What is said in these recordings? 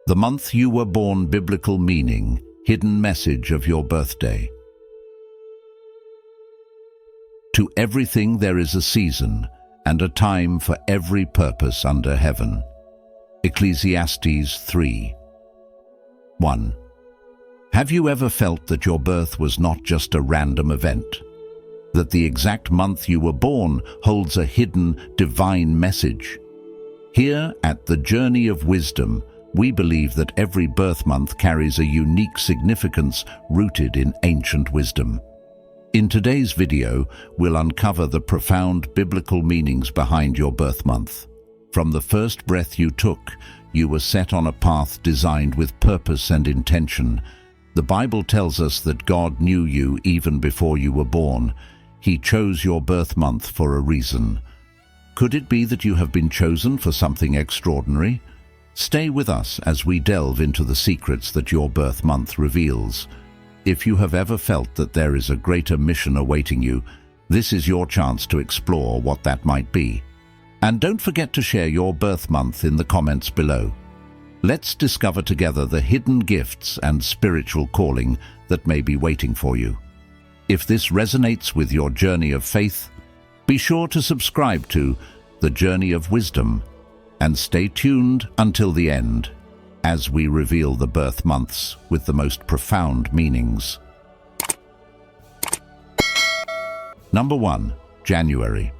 The month you were born, biblical meaning, hidden message of your birthday. To everything there is a season, and a time for every purpose under heaven. Ecclesiastes 3:1. Have you ever felt that your birth was not just a random event? That the exact month you were born holds a hidden, divine message? Here at the Journey of Wisdom, we believe that every birth month carries a unique significance rooted in ancient wisdom. In today's video, we'll uncover the profound biblical meanings behind your birth month. From the first breath you took, you were set on a path designed with purpose and intention. The Bible tells us that God knew you even before you were born. He chose your birth month for a reason. Could it be that you have been chosen for something extraordinary? Stay with us as we delve into the secrets that your birth month reveals. If you have ever felt that there is a greater mission awaiting you, this is your chance to explore what that might be. And don't forget to share your birth month in the comments below. Let's discover together the hidden gifts and spiritual calling that may be waiting for you. If this resonates with your journey of faith, be sure to subscribe to The Journey of Wisdom and stay tuned until the end as we reveal the birth months with the most profound meanings. Number 1. January.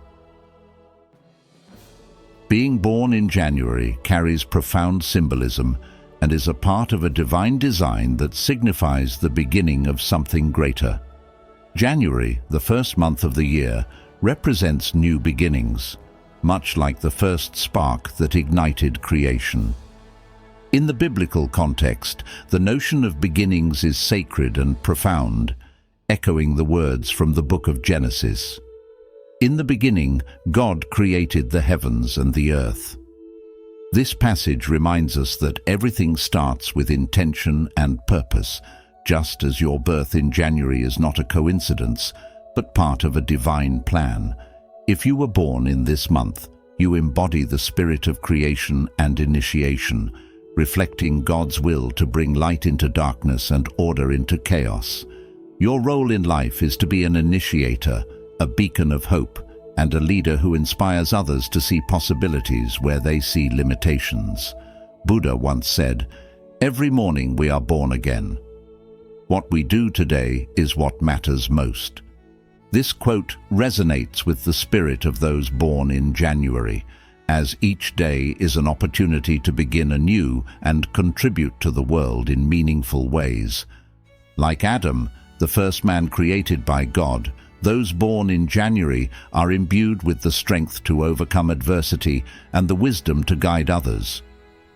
Being born in January carries profound symbolism and is a part of a divine design that signifies the beginning of something greater. January, the first month of the year, represents new beginnings, much like the first spark that ignited creation. In the biblical context, the notion of beginnings is sacred and profound, echoing the words from the book of Genesis. In the beginning, God created the heavens and the earth. This passage reminds us that everything starts with intention and purpose, just as your birth in January is not a coincidence, but part of a divine plan. If you were born in this month, you embody the spirit of creation and initiation, reflecting God's will to bring light into darkness and order into chaos. Your role in life is to be an initiator, a beacon of hope, and a leader who inspires others to see possibilities where they see limitations. Buddha once said, "Every morning we are born again. What we do today is what matters most." This quote resonates with the spirit of those born in January, as each day is an opportunity to begin anew and contribute to the world in meaningful ways. Like Adam, the first man created by God, those born in January are imbued with the strength to overcome adversity and the wisdom to guide others.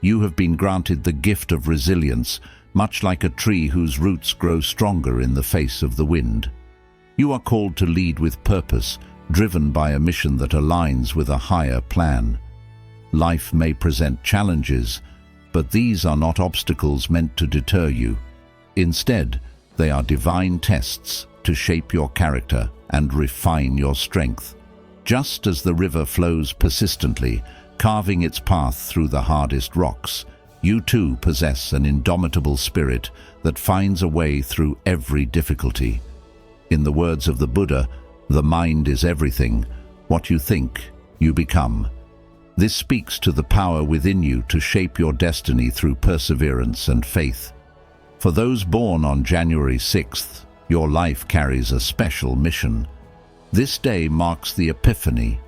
You have been granted the gift of resilience, much like a tree whose roots grow stronger in the face of the wind. You are called to lead with purpose, driven by a mission that aligns with a higher plan. Life may present challenges, but these are not obstacles meant to deter you. Instead, they are divine tests to shape your character and refine your strength. Just as the river flows persistently, carving its path through the hardest rocks, you too possess an indomitable spirit that finds a way through every difficulty. In the words of the Buddha, the mind is everything. What you think, you become. This speaks to the power within you to shape your destiny through perseverance and faith. For those born on January 6th, your life carries a special mission. This day marks the Epiphany,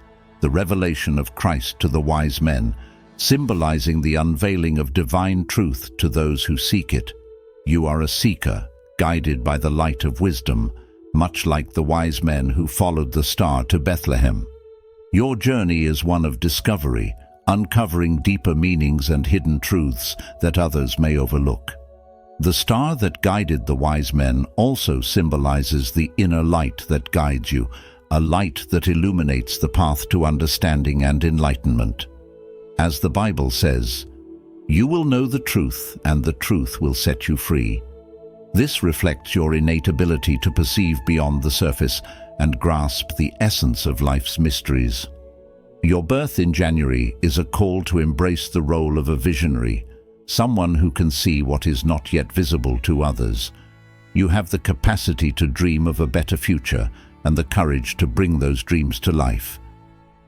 the revelation of Christ to the wise men, symbolizing the unveiling of divine truth to those who seek it. You are a seeker, guided by the light of wisdom, much like the wise men who followed the star to Bethlehem. Your journey is one of discovery, uncovering deeper meanings and hidden truths that others may overlook. The star that guided the wise men also symbolizes the inner light that guides you, a light that illuminates the path to understanding and enlightenment. As the Bible says, "You will know the truth, and the truth will set you free." This reflects your innate ability to perceive beyond the surface and grasp the essence of life's mysteries. Your birth in January is a call to embrace the role of a visionary, someone who can see what is not yet visible to others. You have the capacity to dream of a better future and the courage to bring those dreams to life.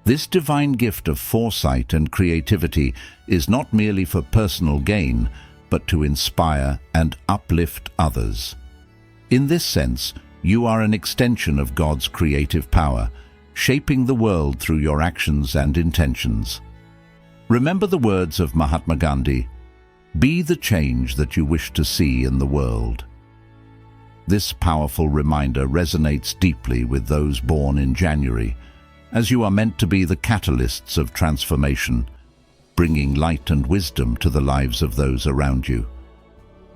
This divine gift of foresight and creativity is not merely for personal gain, but to inspire and uplift others. In this sense, you are an extension of God's creative power, shaping the world through your actions and intentions. Remember the words of Mahatma Gandhi, "Be the change that you wish to see in the world." This powerful reminder resonates deeply with those born in January, as you are meant to be the catalysts of transformation, bringing light and wisdom to the lives of those around you.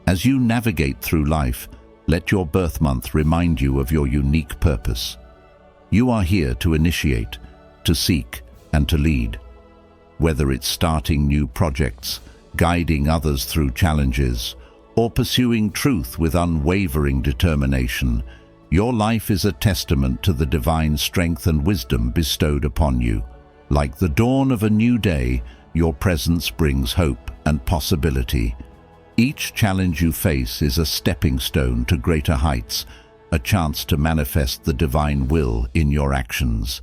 As you navigate through life, let your birth month remind you of your unique purpose. You are here to initiate, to seek, and to lead. Whether it's starting new projects, guiding others through challenges, or pursuing truth with unwavering determination, your life is a testament to the divine strength and wisdom bestowed upon you. Like the dawn of a new day, your presence brings hope and possibility. Each challenge you face is a stepping stone to greater heights, a chance to manifest the divine will in your actions.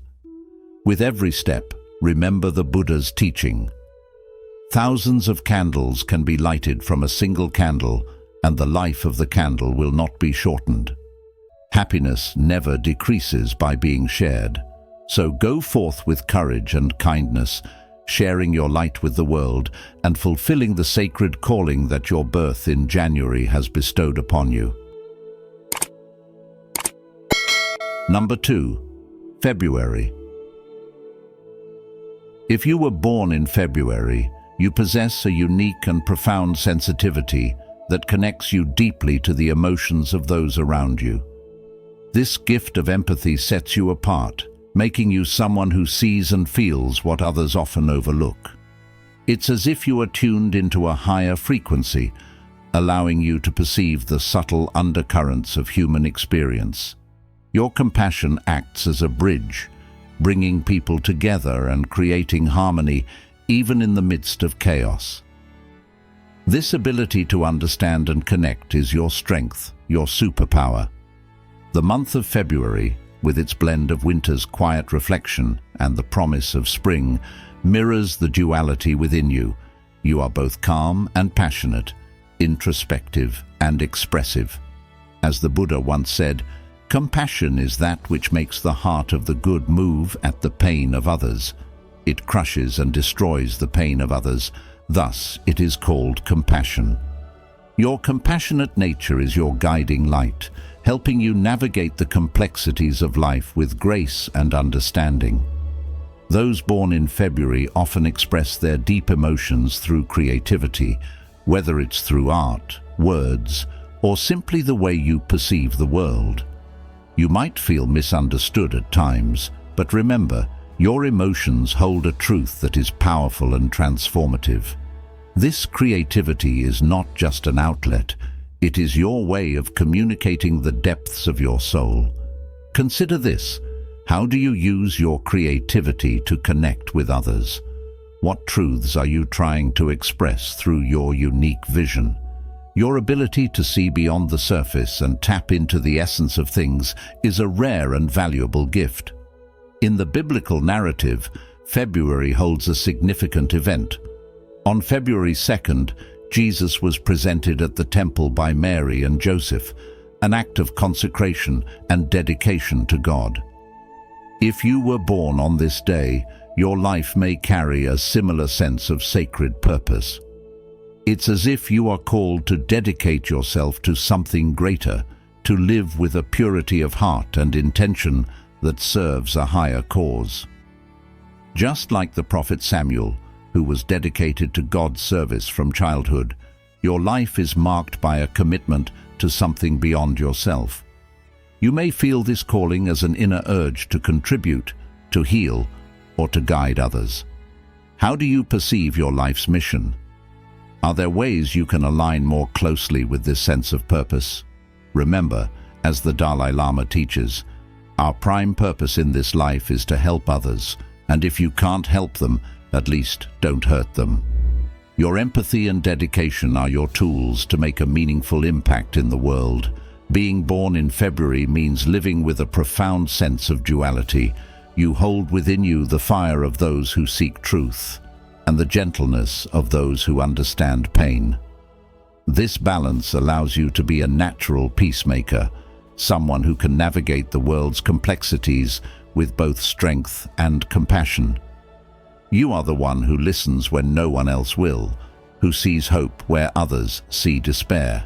With every step, remember the Buddha's teaching. Thousands of candles can be lighted from a single candle, and the life of the candle will not be shortened. Happiness never decreases by being shared. So go forth with courage and kindness, sharing your light with the world and fulfilling the sacred calling that your birth in January has bestowed upon you. Number 2. February. If you were born in February, you possess a unique and profound sensitivity that connects you deeply to the emotions of those around you. This gift of empathy sets you apart, making you someone who sees and feels what others often overlook. It's as if you are tuned into a higher frequency, allowing you to perceive the subtle undercurrents of human experience. Your compassion acts as a bridge, bringing people together and creating harmony even in the midst of chaos. This ability to understand and connect is your strength, your superpower. The month of February, with its blend of winter's quiet reflection and the promise of spring, mirrors the duality within you. You are both calm and passionate, introspective and expressive. As the Buddha once said, compassion is that which makes the heart of the good move at the pain of others. It crushes and destroys the pain of others. Thus, it is called compassion. Your compassionate nature is your guiding light, helping you navigate the complexities of life with grace and understanding. Those born in February often express their deep emotions through creativity, whether it's through art, words, or simply the way you perceive the world. You might feel misunderstood at times, but remember, your emotions hold a truth that is powerful and transformative. This creativity is not just an outlet, it is your way of communicating the depths of your soul. Consider this: how do you use your creativity to connect with others? What truths are you trying to express through your unique vision? Your ability to see beyond the surface and tap into the essence of things is a rare and valuable gift. In the biblical narrative, February holds a significant event. On February 2nd, Jesus was presented at the temple by Mary and Joseph, an act of consecration and dedication to God. If you were born on this day, your life may carry a similar sense of sacred purpose. It's as if you are called to dedicate yourself to something greater, to live with a purity of heart and intention that serves a higher cause. Just like the prophet Samuel, who was dedicated to God's service from childhood, your life is marked by a commitment to something beyond yourself. You may feel this calling as an inner urge to contribute, to heal, or to guide others. How do you perceive your life's mission? Are there ways you can align more closely with this sense of purpose? Remember, as the Dalai Lama teaches, our prime purpose in this life is to help others, and if you can't help them, at least don't hurt them. Your empathy and dedication are your tools to make a meaningful impact in the world. Being born in February means living with a profound sense of duality. You hold within you the fire of those who seek truth and the gentleness of those who understand pain. This balance allows you to be a natural peacemaker, someone who can navigate the world's complexities with both strength and compassion. You are the one who listens when no one else will, who sees hope where others see despair.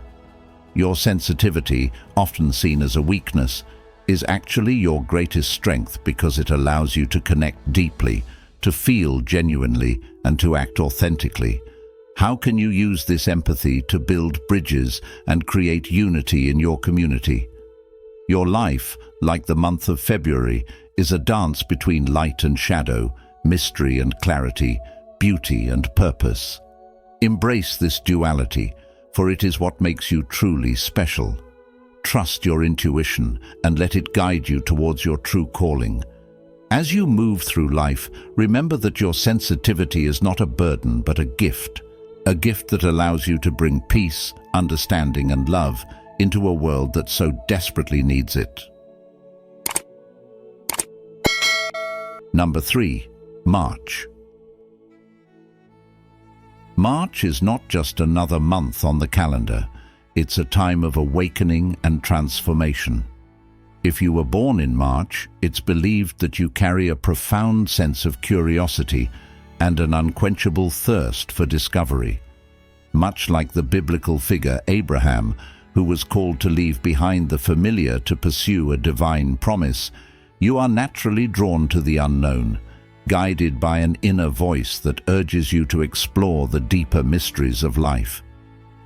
Your sensitivity, often seen as a weakness, is actually your greatest strength because it allows you to connect deeply, to feel genuinely, and to act authentically. How can you use this empathy to build bridges and create unity in your community? Your life, like the month of February, is a dance between light and shadow, mystery and clarity, beauty and purpose. Embrace this duality, for it is what makes you truly special. Trust your intuition and let it guide you towards your true calling. As you move through life, remember that your sensitivity is not a burden but a gift that allows you to bring peace, understanding and love into a world that so desperately needs it. Number 3. March. March is not just another month on the calendar. It's a time of awakening and transformation. If you were born in March, it's believed that you carry a profound sense of curiosity and an unquenchable thirst for discovery. Much like the biblical figure Abraham, who was called to leave behind the familiar to pursue a divine promise, you are naturally drawn to the unknown, guided by an inner voice that urges you to explore the deeper mysteries of life.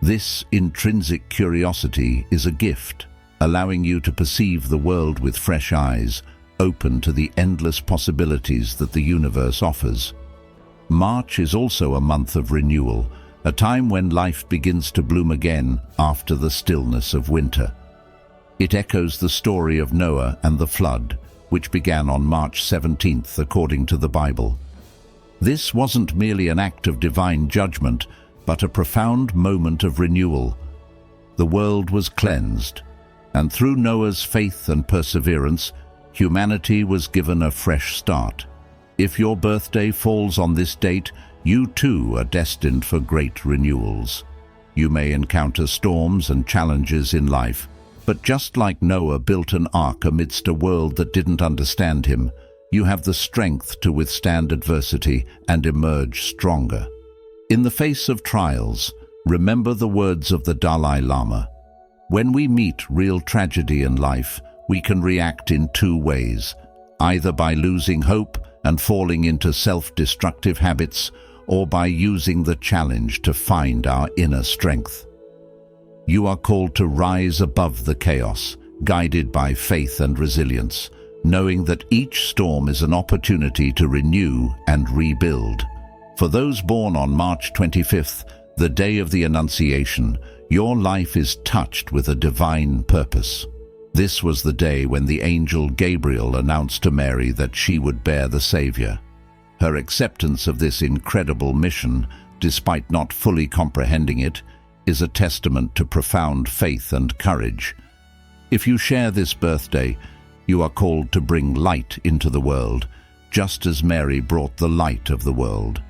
This intrinsic curiosity is a gift, allowing you to perceive the world with fresh eyes, open to the endless possibilities that the universe offers. March is also a month of renewal, a time when life begins to bloom again after the stillness of winter. It echoes the story of Noah and the flood, which began on March 17th according to the Bible. This wasn't merely an act of divine judgment, but a profound moment of renewal. The world was cleansed, and through Noah's faith and perseverance, humanity was given a fresh start. If your birthday falls on this date, you too are destined for great renewals. You may encounter storms and challenges in life, but just like Noah built an ark amidst a world that didn't understand him, you have the strength to withstand adversity and emerge stronger. In the face of trials, remember the words of the Dalai Lama. When we meet real tragedy in life, we can react in two ways, either by losing hope and falling into self-destructive habits, or by using the challenge to find our inner strength. You are called to rise above the chaos, guided by faith and resilience, knowing that each storm is an opportunity to renew and rebuild. For those born on March 25th, the day of the Annunciation, your life is touched with a divine purpose. This was the day when the angel Gabriel announced to Mary that she would bear the Savior. Her acceptance of this incredible mission, despite not fully comprehending it, is a testament to profound faith and courage. If you share this birthday, you are called to bring light into the world, just as Mary brought the light of the world.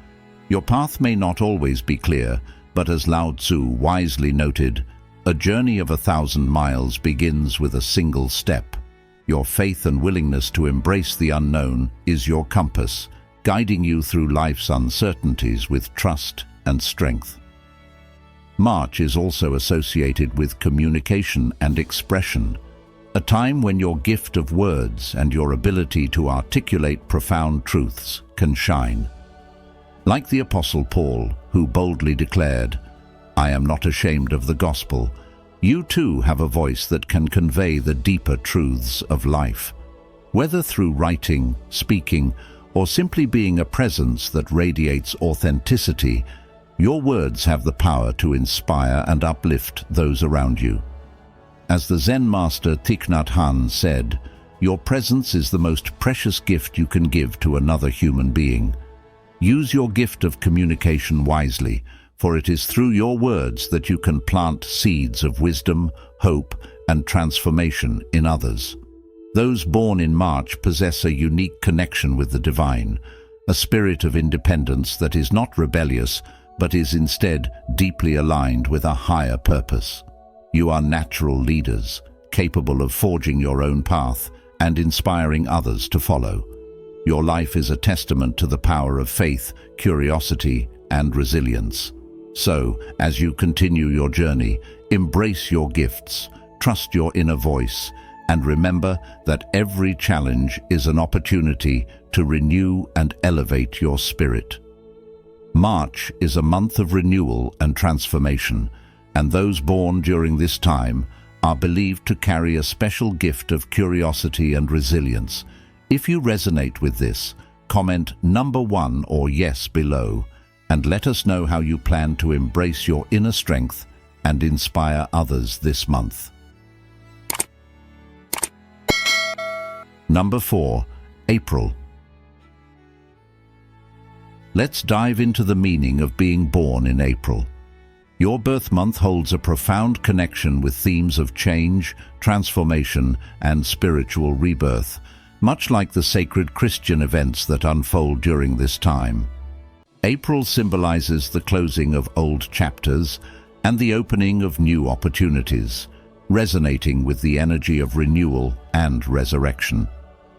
Your path may not always be clear, but as Lao Tzu wisely noted, a journey of 1,000 miles begins with a single step. Your faith and willingness to embrace the unknown is your compass, guiding you through life's uncertainties with trust and strength. March is also associated with communication and expression, a time when your gift of words and your ability to articulate profound truths can shine. Like the Apostle Paul, who boldly declared, "I am not ashamed of the gospel," you too have a voice that can convey the deeper truths of life. Whether through writing, speaking, or simply being a presence that radiates authenticity, your words have the power to inspire and uplift those around you. As the Zen master Thich Nhat Hanh said, "Your presence is the most precious gift you can give to another human being." Use your gift of communication wisely, for it is through your words that you can plant seeds of wisdom, hope, and transformation in others. Those born in March possess a unique connection with the divine, a spirit of independence that is not rebellious, but is instead deeply aligned with a higher purpose. You are natural leaders, capable of forging your own path and inspiring others to follow. Your life is a testament to the power of faith, curiosity, and resilience. So, as you continue your journey, embrace your gifts, trust your inner voice, and remember that every challenge is an opportunity to renew and elevate your spirit. March is a month of renewal and transformation, and those born during this time are believed to carry a special gift of curiosity and resilience. If you resonate with this, comment number 1 or yes below, and let us know how you plan to embrace your inner strength and inspire others this month. Number 4, April. Let's dive into the meaning of being born in April. Your birth month holds a profound connection with themes of change, transformation, and spiritual rebirth, much like the sacred Christian events that unfold during this time. April symbolizes the closing of old chapters and the opening of new opportunities, resonating with the energy of renewal and resurrection.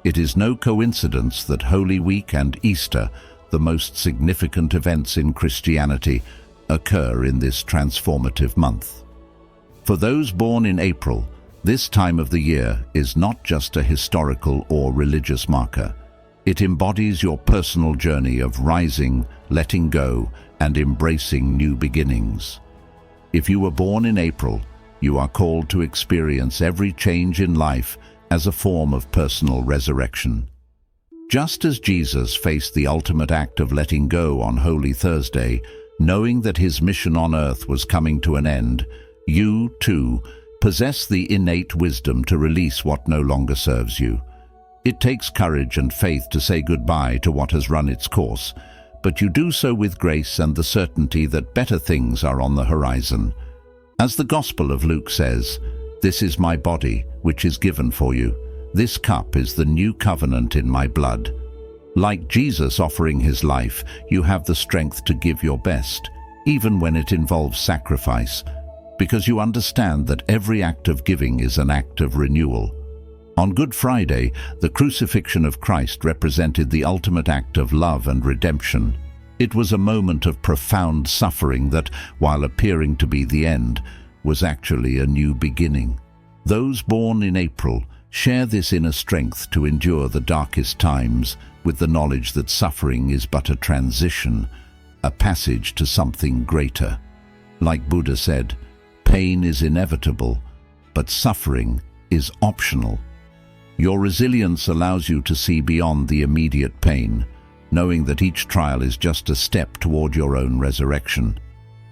It is no coincidence that Holy Week and Easter, the most significant events in Christianity, occur in this transformative month. For those born in April, this time of the year is not just a historical or religious marker. It embodies your personal journey of rising, letting go, and embracing new beginnings. If you were born in April, you are called to experience every change in life as a form of personal resurrection. Just as Jesus faced the ultimate act of letting go on Holy Thursday, knowing that his mission on earth was coming to an end, you, too, possess the innate wisdom to release what no longer serves you. It takes courage and faith to say goodbye to what has run its course, but you do so with grace and the certainty that better things are on the horizon. As the Gospel of Luke says, "This is my body, which is given for you. This cup is the new covenant in my blood." Like Jesus offering his life, you have the strength to give your best, even when it involves sacrifice, because you understand that every act of giving is an act of renewal. On Good Friday, the crucifixion of Christ represented the ultimate act of love and redemption. It was a moment of profound suffering that, while appearing to be the end, was actually a new beginning. Those born in April share this inner strength to endure the darkest times with the knowledge that suffering is but a transition, a passage to something greater. Like Buddha said, pain is inevitable, but suffering is optional. Your resilience allows you to see beyond the immediate pain, knowing that each trial is just a step toward your own resurrection.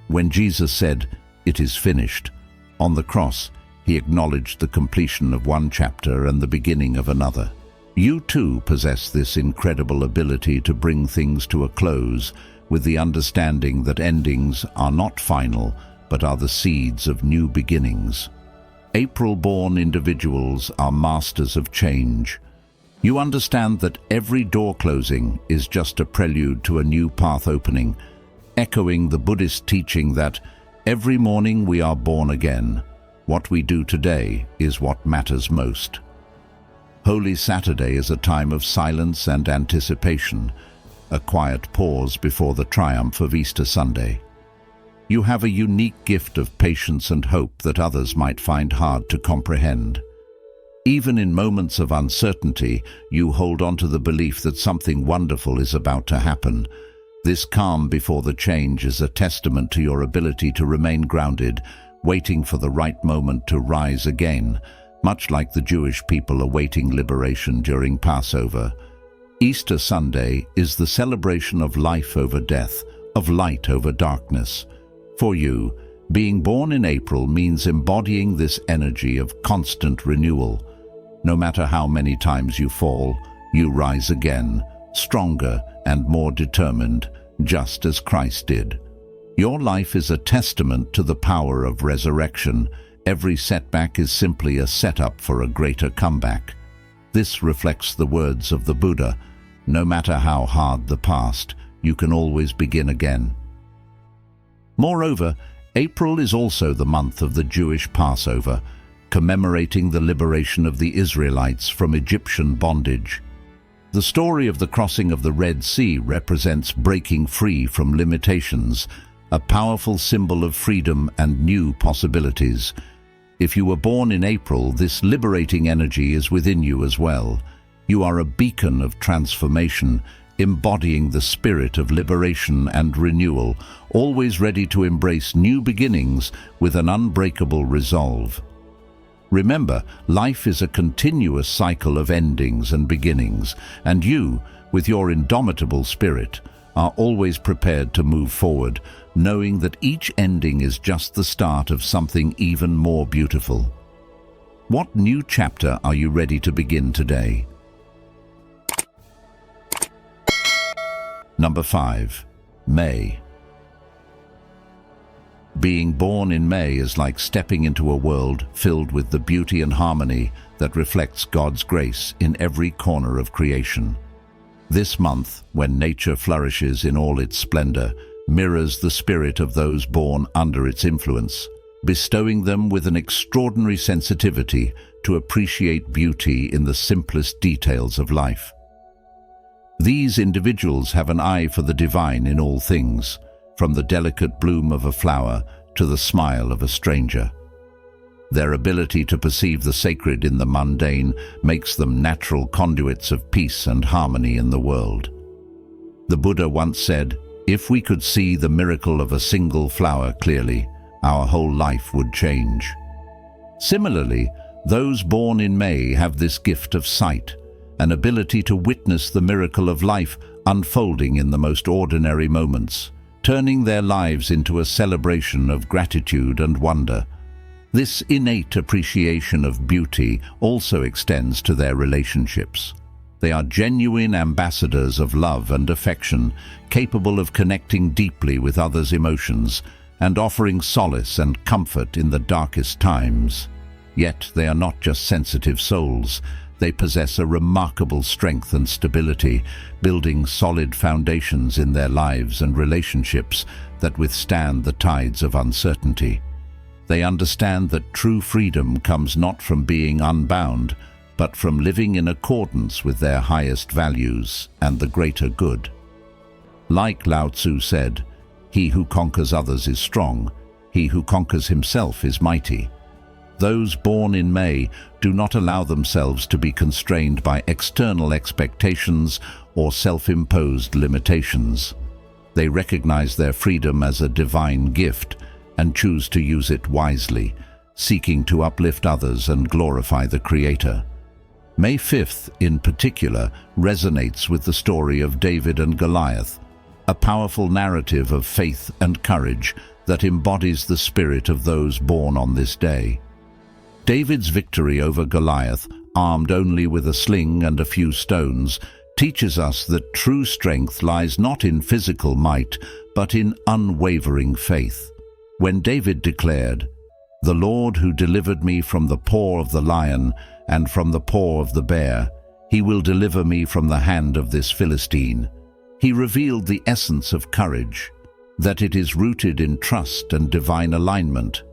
When Jesus said, "It is finished," on the cross, he acknowledged the completion of one chapter and the beginning of another. You too possess this incredible ability to bring things to a close, with the understanding that endings are not final, but are the seeds of new beginnings. April-born individuals are masters of change. You understand that every door closing is just a prelude to a new path opening, echoing the Buddhist teaching that every morning we are born again. What we do today is what matters most. Holy Saturday is a time of silence and anticipation, a quiet pause before the triumph of Easter Sunday. You have a unique gift of patience and hope that others might find hard to comprehend. Even in moments of uncertainty, you hold on to the belief that something wonderful is about to happen. This calm before the change is a testament to your ability to remain grounded, waiting for the right moment to rise again, much like the Jewish people awaiting liberation during Passover. Easter Sunday is the celebration of life over death, of light over darkness. For you, being born in April means embodying this energy of constant renewal. No matter how many times you fall, you rise again, stronger and more determined, just as Christ did. Your life is a testament to the power of resurrection. Every setback is simply a setup for a greater comeback. This reflects the words of the Buddha: no matter how hard the past, you can always begin again. Moreover, April is also the month of the Jewish Passover, commemorating the liberation of the Israelites from Egyptian bondage. The story of the crossing of the Red Sea represents breaking free from limitations, a powerful symbol of freedom and new possibilities. If you were born in April, this liberating energy is within you as well. You are a beacon of transformation, embodying the spirit of liberation and renewal, always ready to embrace new beginnings with an unbreakable resolve. Remember, life is a continuous cycle of endings and beginnings, and you, with your indomitable spirit, are always prepared to move forward, knowing that each ending is just the start of something even more beautiful. What new chapter are you ready to begin today? Number 5. May. Being born in May is like stepping into a world filled with the beauty and harmony that reflects God's grace in every corner of creation. This month, when nature flourishes in all its splendor, mirrors the spirit of those born under its influence, bestowing them with an extraordinary sensitivity to appreciate beauty in the simplest details of life. These individuals have an eye for the divine in all things, from the delicate bloom of a flower to the smile of a stranger. Their ability to perceive the sacred in the mundane makes them natural conduits of peace and harmony in the world. The Buddha once said, "If we could see the miracle of a single flower clearly, our whole life would change." Similarly, those born in May have this gift of sight, an ability to witness the miracle of life unfolding in the most ordinary moments, turning their lives into a celebration of gratitude and wonder. This innate appreciation of beauty also extends to their relationships. They are genuine ambassadors of love and affection, capable of connecting deeply with others' emotions and offering solace and comfort in the darkest times. Yet they are not just sensitive souls. They possess a remarkable strength and stability, building solid foundations in their lives and relationships that withstand the tides of uncertainty. They understand that true freedom comes not from being unbound, but from living in accordance with their highest values and the greater good. Like Lao Tzu said, "He who conquers others is strong, he who conquers himself is mighty." Those born in May do not allow themselves to be constrained by external expectations or self-imposed limitations. They recognize their freedom as a divine gift and choose to use it wisely, seeking to uplift others and glorify the Creator. May 5th, in particular, resonates with the story of David and Goliath, a powerful narrative of faith and courage that embodies the spirit of those born on this day. David's victory over Goliath, armed only with a sling and a few stones, teaches us that true strength lies not in physical might, but in unwavering faith. When David declared, "The Lord who delivered me from the paw of the lion and from the paw of the bear, he will deliver me from the hand of this Philistine," he revealed the essence of courage, that it is rooted in trust and divine alignment.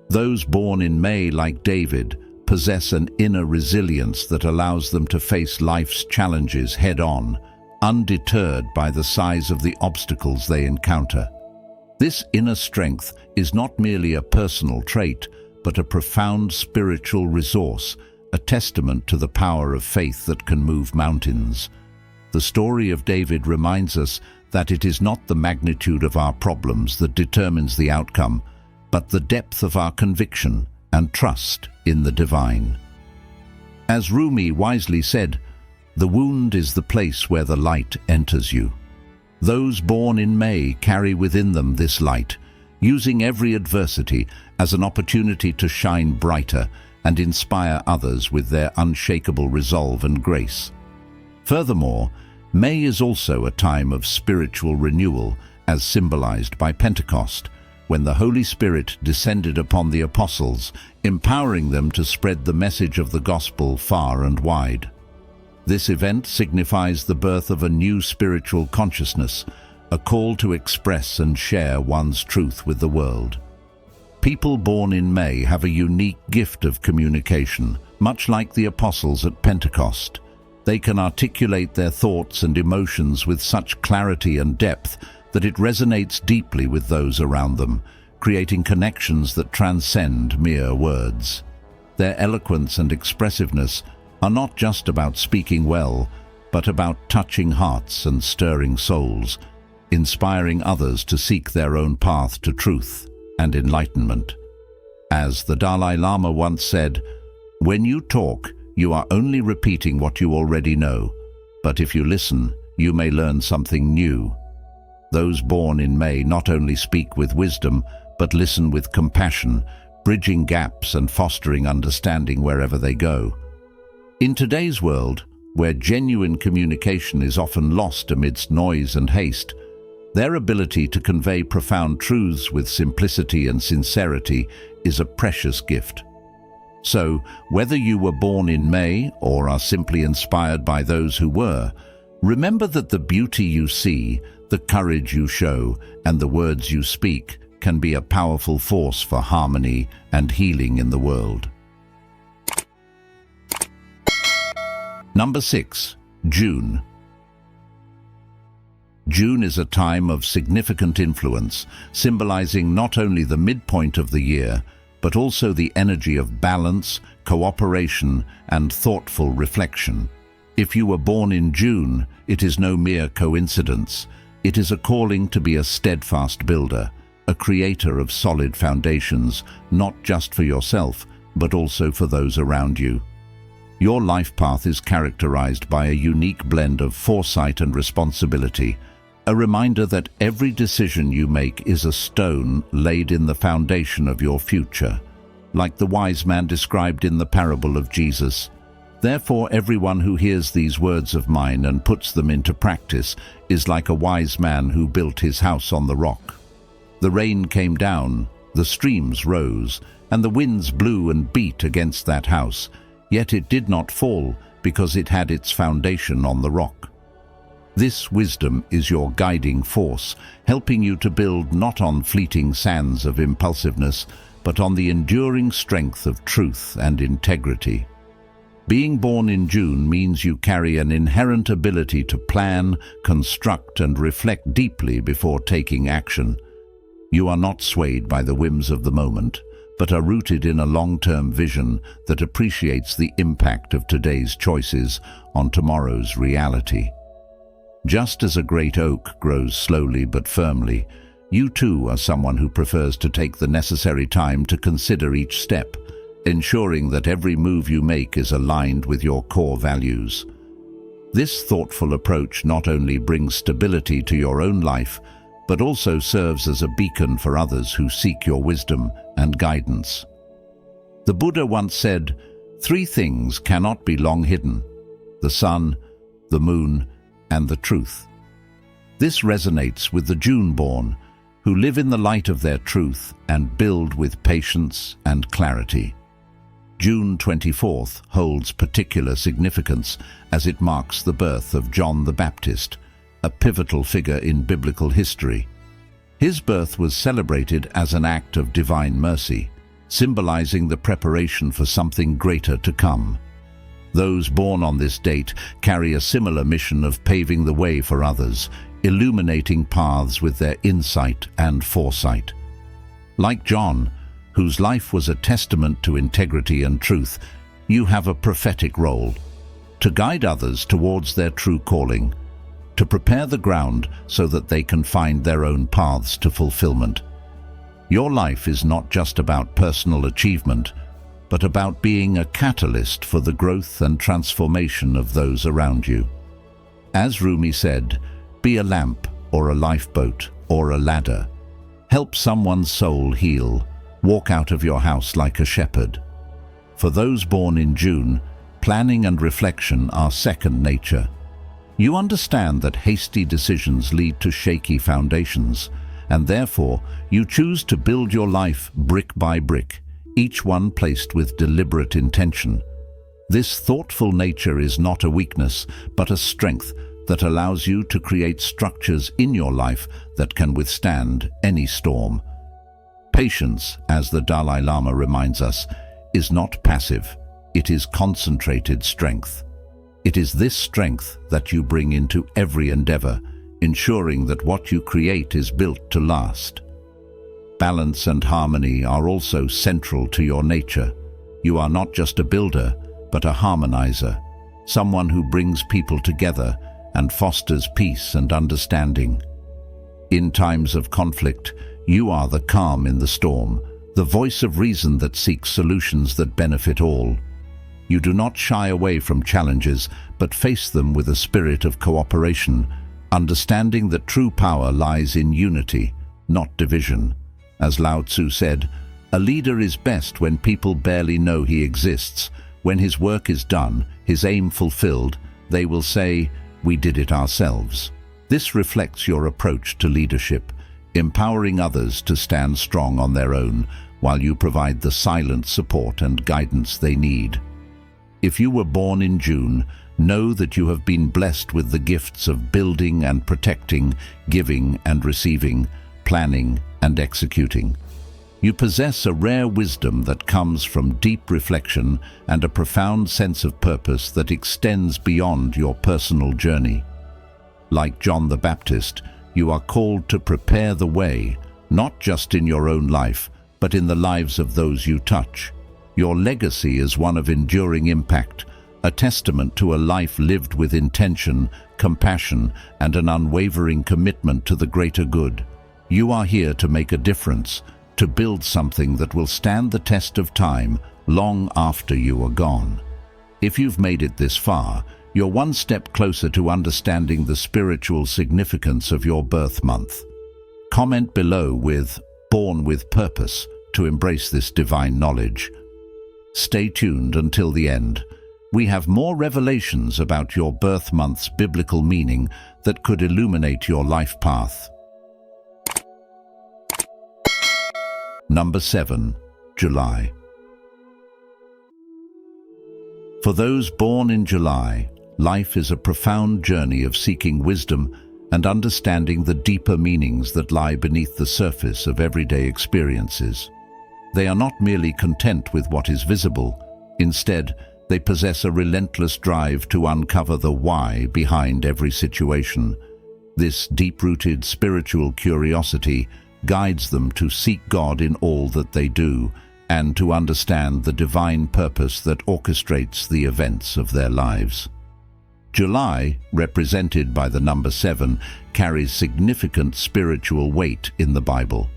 Those born in May, like David, possess an inner resilience that allows them to face life's challenges head-on, undeterred by the size of the obstacles they encounter. This inner strength is not merely a personal trait, but a profound spiritual resource, a testament to the power of faith that can move mountains. The story of David reminds us that it is not the magnitude of our problems that determines the outcome, but the depth of our conviction and trust in the divine. As Rumi wisely said, "The wound is the place where the light enters you." Those born in May carry within them this light, using every adversity as an opportunity to shine brighter and inspire others with their unshakable resolve and grace. Furthermore, May is also a time of spiritual renewal as symbolized by Pentecost, when the Holy Spirit descended upon the apostles, empowering them to spread the message of the gospel far and wide. This event signifies the birth of a new spiritual consciousness, a call to express and share one's truth with the world. People born in May have a unique gift of communication, much like the apostles at Pentecost. They can articulate their thoughts and emotions with such clarity and depth that it resonates deeply with those around them, creating connections that transcend mere words. Their eloquence and expressiveness are not just about speaking well, but about touching hearts and stirring souls, inspiring others to seek their own path to truth and enlightenment. As the Dalai Lama once said, "When you talk, you are only repeating what you already know, but if you listen, you may learn something new." Those born in May not only speak with wisdom, but listen with compassion, bridging gaps and fostering understanding wherever they go. In today's world, where genuine communication is often lost amidst noise and haste, their ability to convey profound truths with simplicity and sincerity is a precious gift. So, whether you were born in May or are simply inspired by those who were, remember that the beauty you see, the courage you show, and the words you speak can be a powerful force for harmony and healing in the world. Number 6. June. June is a time of significant influence, symbolizing not only the midpoint of the year, but also the energy of balance, cooperation, and thoughtful reflection. If you were born in June, it is no mere coincidence. It is a calling to be a steadfast builder, a creator of solid foundations, not just for yourself, but also for those around you. Your life path is characterized by a unique blend of foresight and responsibility, a reminder that every decision you make is a stone laid in the foundation of your future. Like the wise man described in the parable of Jesus, "Therefore everyone who hears these words of mine and puts them into practice is like a wise man who built his house on the rock. The rain came down, the streams rose, and the winds blew and beat against that house, yet it did not fall because it had its foundation on the rock." This wisdom is your guiding force, helping you to build not on fleeting sands of impulsiveness, but on the enduring strength of truth and integrity. Being born in June means you carry an inherent ability to plan, construct, and reflect deeply before taking action. You are not swayed by the whims of the moment, but are rooted in a long-term vision that appreciates the impact of today's choices on tomorrow's reality. Just as a great oak grows slowly but firmly, you too are someone who prefers to take the necessary time to consider each step, ensuring that every move you make is aligned with your core values. This thoughtful approach not only brings stability to your own life, but also serves as a beacon for others who seek your wisdom and guidance. The Buddha once said, "Three things cannot be long hidden: the sun, the moon, and the truth." This resonates with the June-born, who live in the light of their truth and build with patience and clarity. June 24th holds particular significance as it marks the birth of John the Baptist, a pivotal figure in biblical history. His birth was celebrated as an act of divine mercy, symbolizing the preparation for something greater to come. Those born on this date carry a similar mission of paving the way for others, illuminating paths with their insight and foresight. Like John, whose life was a testament to integrity and truth, you have a prophetic role to guide others towards their true calling, to prepare the ground so that they can find their own paths to fulfillment. Your life is not just about personal achievement, but about being a catalyst for the growth and transformation of those around you. As Rumi said, "Be a lamp or a lifeboat or a ladder. Help someone's soul heal. Walk out of your house like a shepherd." For those born in June, planning and reflection are second nature. You understand that hasty decisions lead to shaky foundations, and therefore you choose to build your life brick by brick, each one placed with deliberate intention. This thoughtful nature is not a weakness, but a strength that allows you to create structures in your life that can withstand any storm. Patience, as the Dalai Lama reminds us, is not passive, it is concentrated strength. It is this strength that you bring into every endeavor, ensuring that what you create is built to last. Balance and harmony are also central to your nature. You are not just a builder, but a harmonizer, someone who brings people together and fosters peace and understanding. In times of conflict, you are the calm in the storm, the voice of reason that seeks solutions that benefit all. You do not shy away from challenges, but face them with a spirit of cooperation, understanding that true power lies in unity, not division. As Lao Tzu said, "A leader is best when people barely know he exists. When his work is done, his aim fulfilled, they will say, 'We did it ourselves.'" This reflects your approach to leadership, empowering others to stand strong on their own, while you provide the silent support and guidance they need. If you were born in June, know that you have been blessed with the gifts of building and protecting, giving and receiving, planning and executing. You possess a rare wisdom that comes from deep reflection and a profound sense of purpose that extends beyond your personal journey. Like John the Baptist, you are called to prepare the way, not just in your own life, but in the lives of those you touch. Your legacy is one of enduring impact, a testament to a life lived with intention, compassion, and an unwavering commitment to the greater good. You are here to make a difference, to build something that will stand the test of time long after you are gone. If you've made it this far, you're one step closer to understanding the spiritual significance of your birth month. Comment below with "Born with Purpose" to embrace this divine knowledge. Stay tuned until the end. We have more revelations about your birth month's biblical meaning that could illuminate your life path. Number 7. July. For those born in July, life is a profound journey of seeking wisdom and understanding the deeper meanings that lie beneath the surface of everyday experiences. They are not merely content with what is visible. Instead, they possess a relentless drive to uncover the why behind every situation. This deep-rooted spiritual curiosity guides them to seek God in all that they do and to understand the divine purpose that orchestrates the events of their lives. July, represented by the number 7, carries significant spiritual weight in the Bible.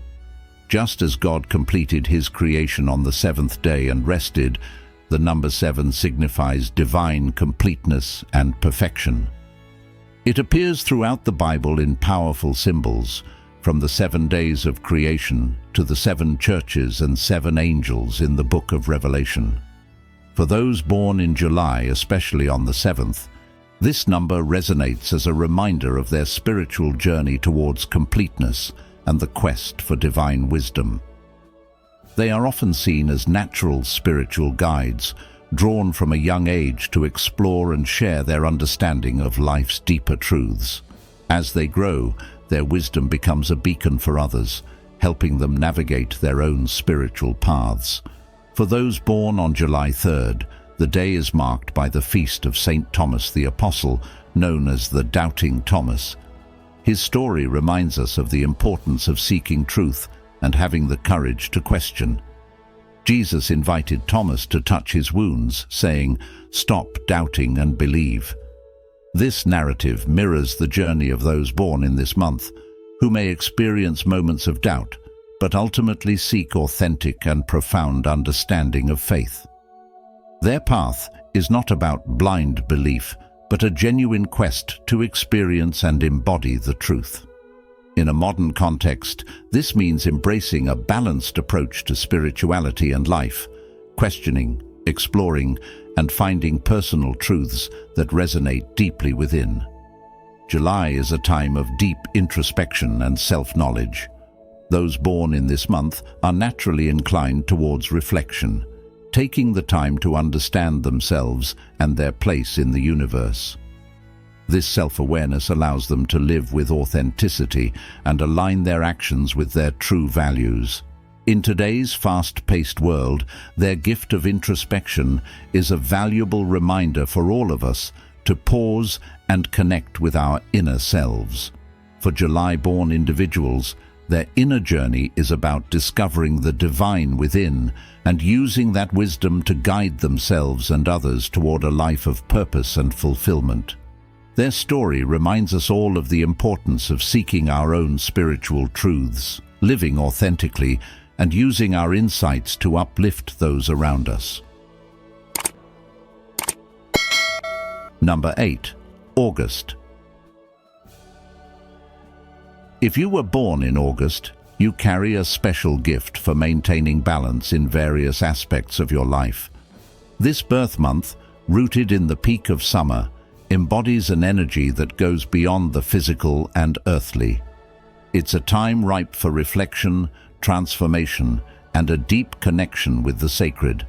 Just as God completed his creation on the seventh day and rested, the number 7 signifies divine completeness and perfection. It appears throughout the Bible in powerful symbols, from the 7 days of creation to the 7 churches and 7 angels in the book of Revelation. For those born in July, especially on the 7th, this number resonates as a reminder of their spiritual journey towards completeness and the quest for divine wisdom. They are often seen as natural spiritual guides, drawn from a young age to explore and share their understanding of life's deeper truths. As they grow, their wisdom becomes a beacon for others, helping them navigate their own spiritual paths. For those born on July 3rd, the day is marked by the feast of St. Thomas the Apostle, known as the Doubting Thomas. His story reminds us of the importance of seeking truth and having the courage to question. Jesus invited Thomas to touch his wounds, saying, "Stop doubting and believe." This narrative mirrors the journey of those born in this month, who may experience moments of doubt, but ultimately seek authentic and profound understanding of faith. Their path is not about blind belief, but a genuine quest to experience and embody the truth. In a modern context, this means embracing a balanced approach to spirituality and life, questioning, exploring, and finding personal truths that resonate deeply within. July is a time of deep introspection and self-knowledge. Those born in this month are naturally inclined towards reflection, taking the time to understand themselves and their place in the universe. This self-awareness allows them to live with authenticity and align their actions with their true values. In today's fast-paced world, their gift of introspection is a valuable reminder for all of us to pause and connect with our inner selves. For July-born individuals, their inner journey is about discovering the divine within and using that wisdom to guide themselves and others toward a life of purpose and fulfillment. Their story reminds us all of the importance of seeking our own spiritual truths, living authentically, and using our insights to uplift those around us. Number 8. August. If you were born in August, you carry a special gift for maintaining balance in various aspects of your life. This birth month, rooted in the peak of summer, embodies an energy that goes beyond the physical and earthly. It's a time ripe for reflection, transformation, and a deep connection with the sacred.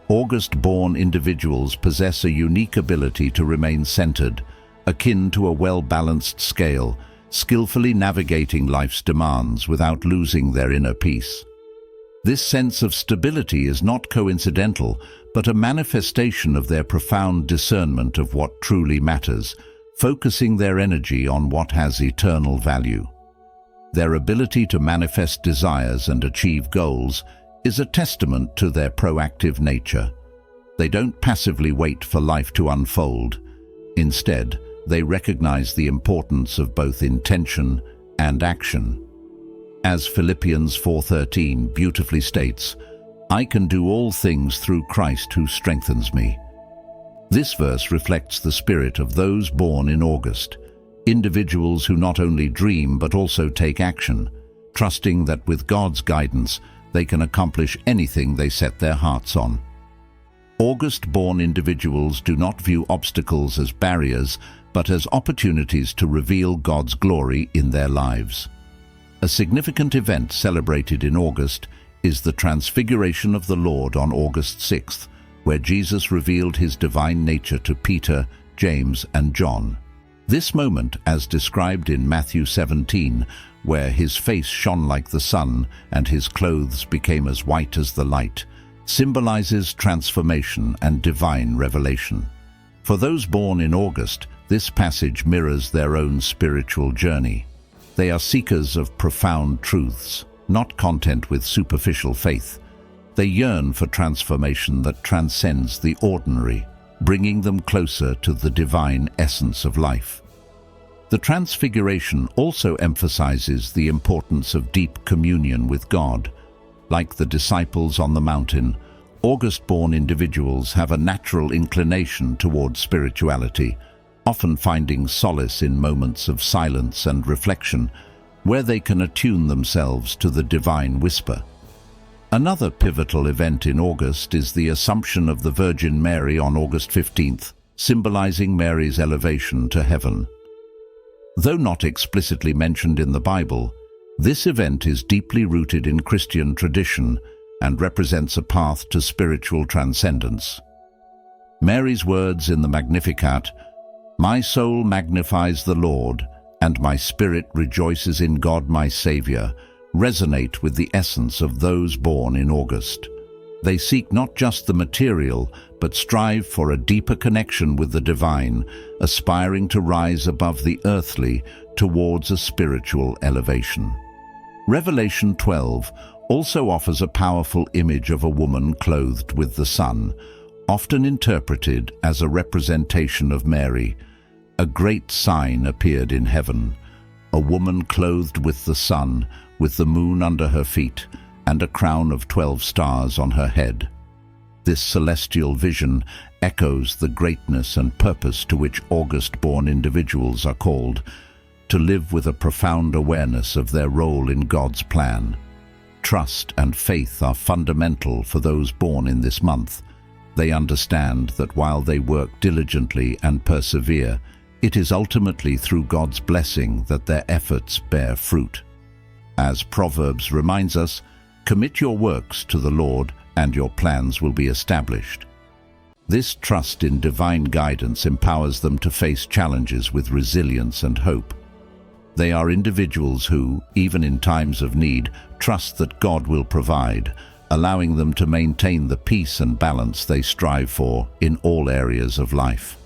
August-born individuals possess a unique ability to remain centered, akin to a well-balanced scale, skillfully navigating life's demands without losing their inner peace. This sense of stability is not coincidental, but a manifestation of their profound discernment of what truly matters, focusing their energy on what has eternal value. Their ability to manifest desires and achieve goals is a testament to their proactive nature. They don't passively wait for life to unfold. Instead, they recognize the importance of both intention and action. As Philippians 4:13 beautifully states, "I can do all things through Christ who strengthens me." This verse reflects the spirit of those born in August, individuals who not only dream but also take action, trusting that with God's guidance they can accomplish anything they set their hearts on. August-born individuals do not view obstacles as barriers, but as opportunities to reveal God's glory in their lives. A significant event celebrated in August is the Transfiguration of the Lord on August 6th, where Jesus revealed his divine nature to Peter, James, and John. This moment, as described in Matthew 17, where his face shone like the sun and his clothes became as white as the light, symbolizes transformation and divine revelation. For those born in August, this passage mirrors their own spiritual journey. They are seekers of profound truths, not content with superficial faith. They yearn for transformation that transcends the ordinary, bringing them closer to the divine essence of life. The Transfiguration also emphasizes the importance of deep communion with God. Like the disciples on the mountain, August-born individuals have a natural inclination toward spirituality, often finding solace in moments of silence and reflection, where they can attune themselves to the divine whisper. Another pivotal event in August is the Assumption of the Virgin Mary on August 15th, symbolizing Mary's elevation to heaven. Though not explicitly mentioned in the Bible, this event is deeply rooted in Christian tradition and represents a path to spiritual transcendence. Mary's words in the Magnificat, "My soul magnifies the Lord, and my spirit rejoices in God my Savior," resonate with the essence of those born in August. They seek not just the material, but strive for a deeper connection with the divine, aspiring to rise above the earthly towards a spiritual elevation. Revelation 12 also offers a powerful image of a woman clothed with the sun, often interpreted as a representation of Mary. A great sign appeared in heaven, a woman clothed with the sun, with the moon under her feet, and a crown of 12 stars on her head. This celestial vision echoes the greatness and purpose to which August-born individuals are called, to live with a profound awareness of their role in God's plan. Trust and faith are fundamental for those born in this month. They understand that while they work diligently and persevere, it is ultimately through God's blessing that their efforts bear fruit. As Proverbs reminds us, commit your works to the Lord and your plans will be established. This trust in divine guidance empowers them to face challenges with resilience and hope. They are individuals who, even in times of need, trust that God will provide, allowing them to maintain the peace and balance they strive for in all areas of life.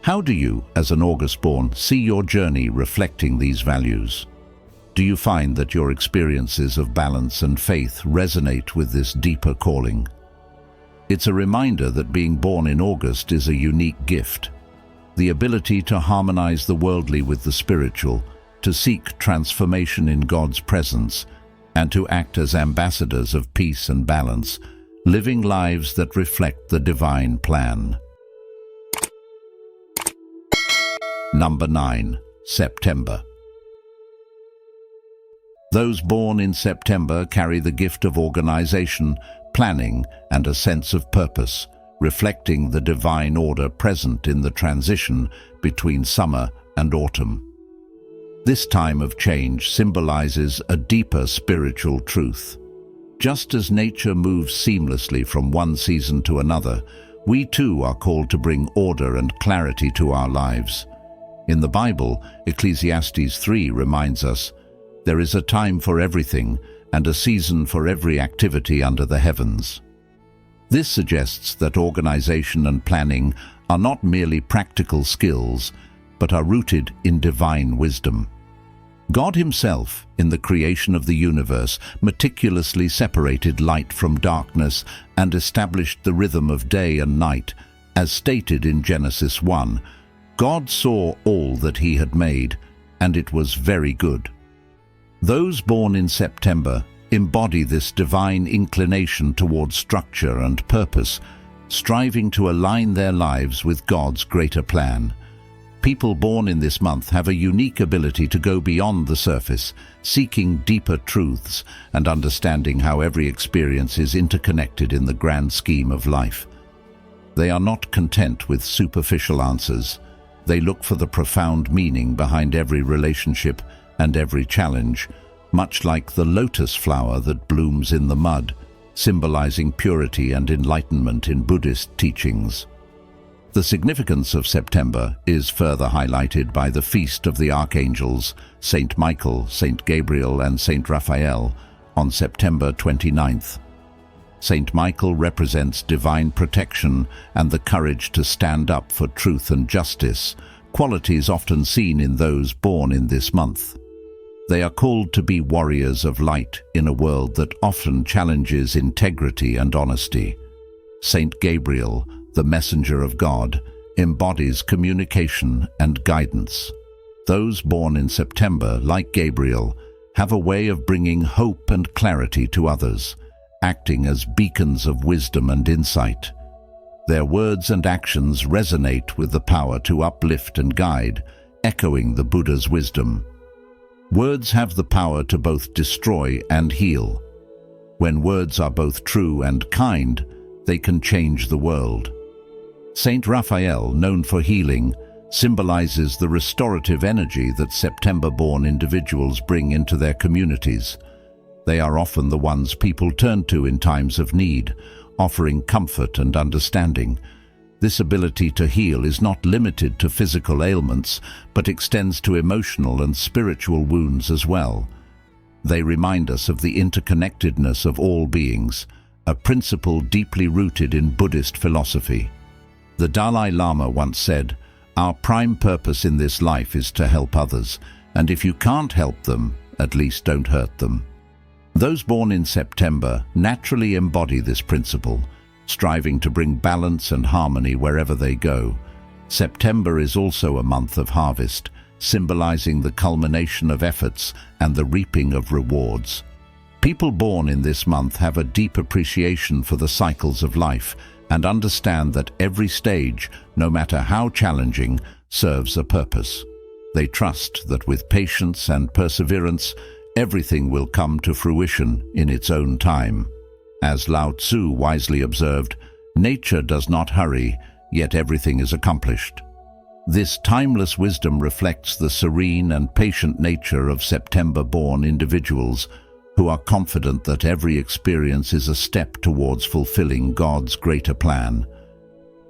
How do you, as an August-born, see your journey reflecting these values? Do you find that your experiences of balance and faith resonate with this deeper calling? It's a reminder that being born in August is a unique gift. The ability to harmonize the worldly with the spiritual, to seek transformation in God's presence, and to act as ambassadors of peace and balance, living lives that reflect the divine plan. Number 9. September. Those born in September carry the gift of organization, planning, and a sense of purpose, reflecting the divine order present in the transition between summer and autumn. This time of change symbolizes a deeper spiritual truth. Just as nature moves seamlessly from one season to another, we too are called to bring order and clarity to our lives. In the Bible, Ecclesiastes 3 reminds us, "There is a time for everything, and a season for every activity under the heavens." This suggests that organization and planning are not merely practical skills, but are rooted in divine wisdom. God Himself, in the creation of the universe, meticulously separated light from darkness and established the rhythm of day and night. As stated in Genesis 1, God saw all that He had made, and it was very good. Those born in September embody this divine inclination towards structure and purpose, striving to align their lives with God's greater plan. People born in this month have a unique ability to go beyond the surface, seeking deeper truths and understanding how every experience is interconnected in the grand scheme of life. They are not content with superficial answers. They look for the profound meaning behind every relationship and every challenge, much like the lotus flower that blooms in the mud, symbolizing purity and enlightenment in Buddhist teachings. The significance of September is further highlighted by the feast of the archangels, Saint Michael, Saint Gabriel, and Saint Raphael, on September 29th. Saint Michael represents divine protection and the courage to stand up for truth and justice, qualities often seen in those born in this month. They are called to be warriors of light in a world that often challenges integrity and honesty. Saint Gabriel, the messenger of God, embodies communication and guidance. Those born in September, like Gabriel, have a way of bringing hope and clarity to others, acting as beacons of wisdom and insight. Their words and actions resonate with the power to uplift and guide, echoing the Buddha's wisdom. Words have the power to both destroy and heal. When words are both true and kind, they can change the world. Saint Raphael, known for healing, symbolizes the restorative energy that September-born individuals bring into their communities. They are often the ones people turn to in times of need, offering comfort and understanding. This ability to heal is not limited to physical ailments, but extends to emotional and spiritual wounds as well. They remind us of the interconnectedness of all beings, a principle deeply rooted in Buddhist philosophy. The Dalai Lama once said, "Our prime purpose in this life is to help others, and if you can't help them, at least don't hurt them." Those born in September naturally embody this principle, striving to bring balance and harmony wherever they go. September is also a month of harvest, symbolizing the culmination of efforts and the reaping of rewards. People born in this month have a deep appreciation for the cycles of life and understand that every stage, no matter how challenging, serves a purpose. They trust that with patience and perseverance, everything will come to fruition in its own time. As Lao Tzu wisely observed, nature does not hurry, yet everything is accomplished. This timeless wisdom reflects the serene and patient nature of September-born individuals who are confident that every experience is a step towards fulfilling God's greater plan.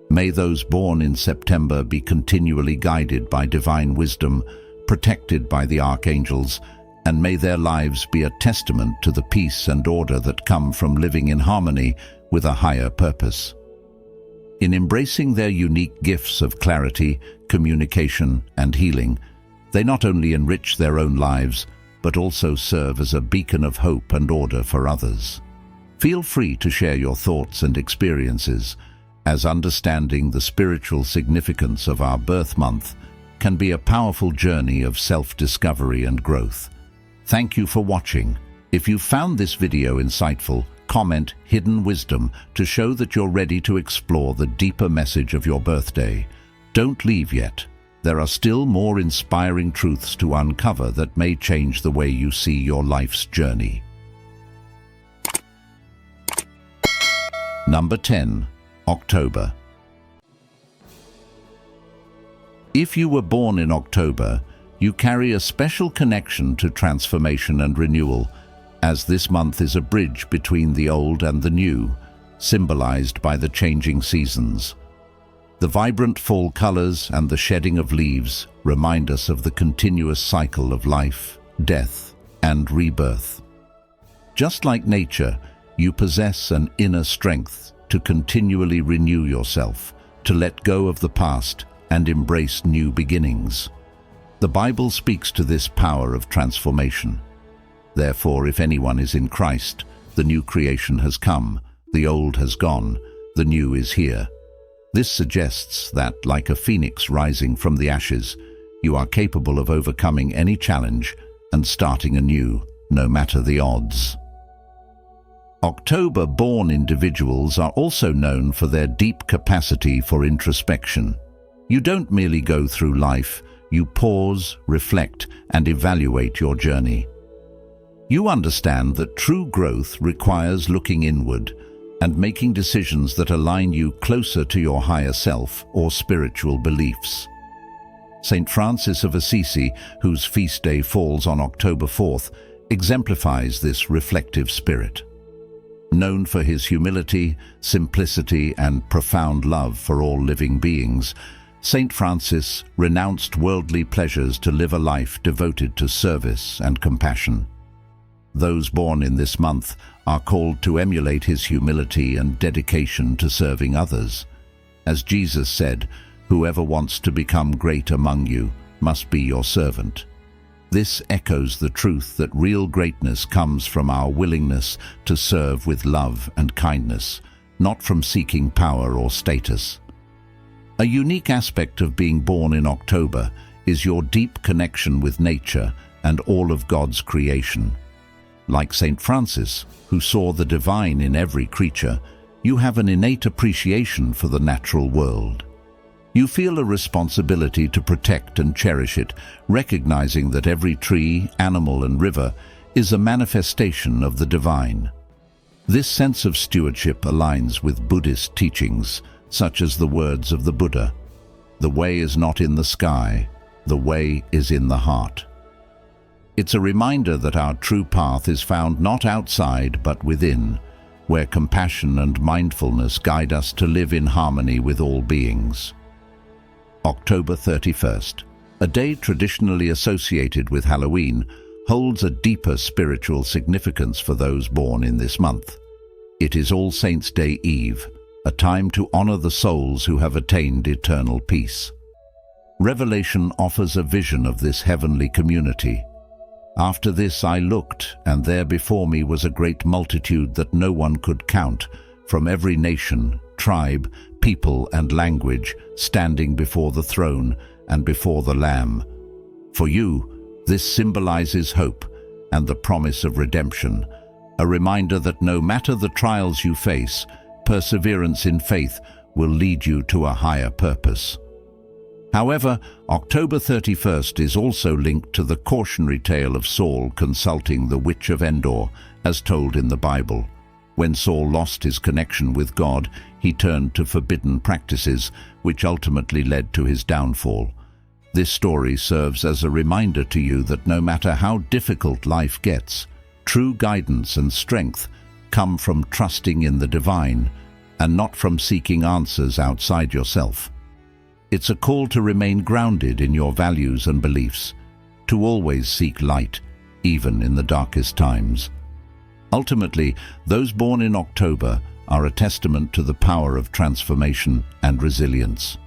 May those born in September be continually guided by divine wisdom, protected by the archangels, and may their lives be a testament to the peace and order that come from living in harmony with a higher purpose. In embracing their unique gifts of clarity, communication, and healing, they not only enrich their own lives, but also serve as a beacon of hope and order for others. Feel free to share your thoughts and experiences, as understanding the spiritual significance of our birth month can be a powerful journey of self-discovery and growth. Thank you for watching. If you found this video insightful, comment "Hidden Wisdom" to show that you're ready to explore the deeper message of your birthday. Don't leave yet. There are still more inspiring truths to uncover that may change the way you see your life's journey. Number 10. October. If you were born in October, you carry a special connection to transformation and renewal, as this month is a bridge between the old and the new, symbolized by the changing seasons. The vibrant fall colors and the shedding of leaves remind us of the continuous cycle of life, death, and rebirth. Just like nature, you possess an inner strength to continually renew yourself, to let go of the past and embrace new beginnings. The Bible speaks to this power of transformation. Therefore, if anyone is in Christ, the new creation has come, the old has gone, the new is here. This suggests that, like a phoenix rising from the ashes, you are capable of overcoming any challenge and starting anew, no matter the odds. October-born individuals are also known for their deep capacity for introspection. You don't merely go through life, you pause, reflect, and evaluate your journey. You understand that true growth requires looking inward and making decisions that align you closer to your higher self or spiritual beliefs. Saint Francis of Assisi, whose feast day falls on October 4th, exemplifies this reflective spirit. Known for his humility, simplicity, and profound love for all living beings, Saint Francis renounced worldly pleasures to live a life devoted to service and compassion. Those born in this month are called to emulate his humility and dedication to serving others. As Jesus said, "Whoever wants to become great among you must be your servant." This echoes the truth that real greatness comes from our willingness to serve with love and kindness, not from seeking power or status. A unique aspect of being born in October is your deep connection with nature and all of God's creation. Like Saint Francis, who saw the divine in every creature, you have an innate appreciation for the natural world. You feel a responsibility to protect and cherish it, recognizing that every tree, animal, and river is a manifestation of the divine. This sense of stewardship aligns with Buddhist teachings, such as the words of the Buddha, "The way is not in the sky, the way is in the heart." It's a reminder that our true path is found not outside but within, where compassion and mindfulness guide us to live in harmony with all beings. October 31st, a day traditionally associated with Halloween, holds a deeper spiritual significance for those born in this month. It is All Saints' Day Eve, a time to honor the souls who have attained eternal peace. Revelation offers a vision of this heavenly community. "After this I looked, and there before me was a great multitude that no one could count, from every nation, tribe, people, and language, standing before the throne and before the Lamb. For you, this symbolizes hope and the promise of redemption, a reminder that no matter the trials you face, perseverance in faith will lead you to a higher purpose." However, October 31st is also linked to the cautionary tale of Saul consulting the Witch of Endor, as told in the Bible. When Saul lost his connection with God, he turned to forbidden practices, which ultimately led to his downfall. This story serves as a reminder to you that no matter how difficult life gets, true guidance and strength come from trusting in the divine and not from seeking answers outside yourself. It's a call to remain grounded in your values and beliefs, to always seek light, even in the darkest times. Ultimately, those born in October are a testament to the power of transformation and resilience.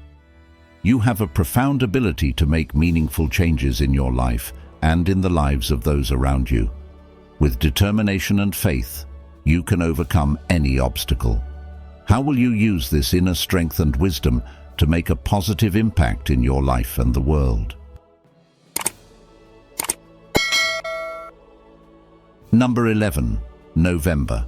You have a profound ability to make meaningful changes in your life and in the lives of those around you. With determination and faith, you can overcome any obstacle. How will you use this inner strength and wisdom to make a positive impact in your life and the world? Number 11. November.